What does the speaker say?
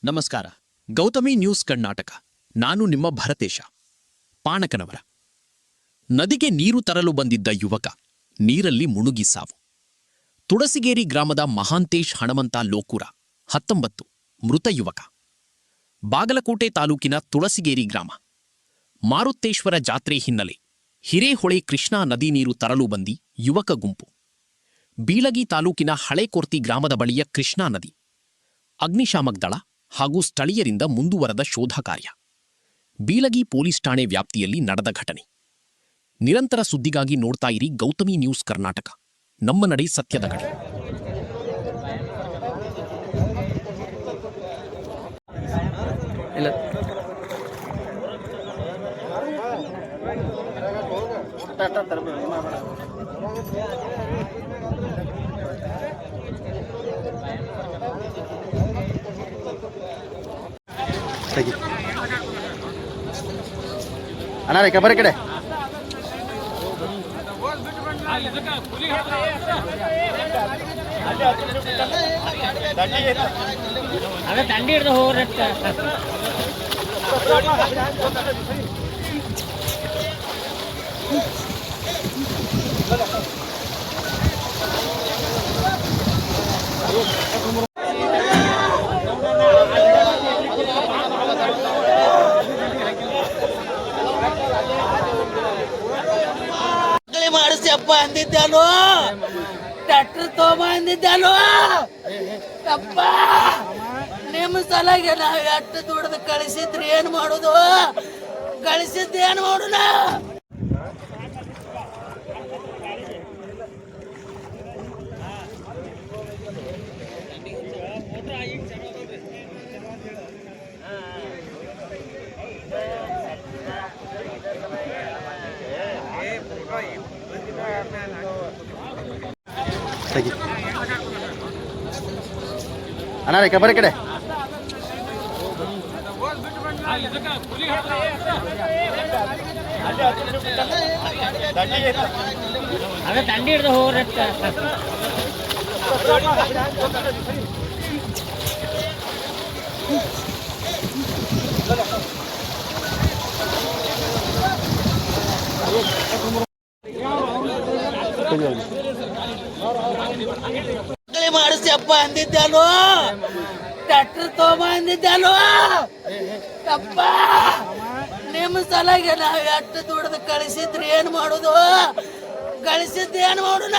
ನಮಸ್ಕಾರ. ಗೌತಮಿ ನ್ಯೂಸ್ ಕರ್ನಾಟಕ. ನಾನು ನಿಮ್ಮ ಭರತೇಶ ಪಾಣಕನವರ. ನದಿಗೆ ನೀರು ತರಲು ಬಂದಿದ್ದ ಯುವಕ ನೀರಲ್ಲಿ ಮುಳುಗಿ ಸಾವು. ತುಳಸಿಗೇರಿ ಗ್ರಾಮದ ಮಹಾಂತೇಶ್ ಹಣಮಂತ ಲೋಕೂರ 19 ಮೃತ ಯುವಕ. ಬಾಗಲಕೋಟೆ ತಾಲೂಕಿನ ತುಳಸಿಗೇರಿ ಗ್ರಾಮ. ಮಾರುತ್ತೇಶ್ವರ ಜಾತ್ರೆ ಹಿನ್ನೆಲೆ ಹಿರೇಹೊಳೆ ಕೃಷ್ಣಾ ನದಿ ನೀರು ತರಲು ಬಂದಿ ಯುವಕ ಗುಂಪು. ಬೀಳಗಿ ತಾಲೂಕಿನ ಹಳೆಕೊರ್ತಿ ಗ್ರಾಮದ ಬಳಿಯ ಕೃಷ್ಣಾ ನದಿ. ಅಗ್ನಿಶಾಮಕ ದಳ ಹಾಗೂ ಸ್ಥಳೀಯರಿಂದ ಮುಂದುವರೆದ ಶೋಧ ಕಾರ್ಯ. ಬೀಳಗಿ ಪೊಲೀಸ್ ಠಾಣೆ ವ್ಯಾಪ್ತಿಯಲ್ಲಿ ನಡೆದ ಘಟನೆ. ನಿರಂತರ ಸುದ್ದಿಗಾಗಿ ನೋಡ್ತಾ ಇರಿ ಗೌತಮಿ ನ್ಯೂಸ್ ಕರ್ನಾಟಕ. ನಮ್ಮ ನಡೆ ಸತ್ಯದ ಕಡೆ. ಅಣ್ಣ ರೇಖೆ ಬರೀ ಕಡೆ ದಂಡಿ ಹಿಡ್ದು ಹೋಗ್ರತ್ತ. ಮಾಡಿಸ್ಯಪ್ಪ ಅಂದಿದ್ದಾನು, ಟ್ರ್ಯಾಕ್ಟರ್ ತಗೊಂಬ ಅಂದಿದ್ದಾನು. ಅಪ್ಪ ನಿಮ್ಮ ಸಲಾಗೆ ನಾವು ಎಷ್ಟು ದುಡ್ದು ಕಳಿಸಿದ್ರಿ, ಏನ್ ಮಾಡುದು? ಕಳಿಸಿದ್ದು ಏನ್ ಮಾಡೋಣ? ಅಣ್ಣ ರೇಖೆ ಬರೀ ಕಡೆ ದಂಡಿ ಹಿಡ್ದು ಹೋಗ್ರತ್ತ. ಮಾಡಿಸ್ಯಪ್ಪ ಅಂದಿದ್ದಾನು, ಟ್ರ್ಯಾಕ್ಟರ್ ತಗೊಂಬ ಅಂದಿದ್ದಾನು. ಅಪ್ಪ ನಿಮ್ಮ ಸಲಾಗೆ ನಾವು ಎಷ್ಟು ದುಡ್ದು ಕಳಿಸಿದ್ರಿ, ಏನ್ ಮಾಡುದು? ಕಳಿಸಿದ್ದು ಏನ್ ಮಾಡೋಣ?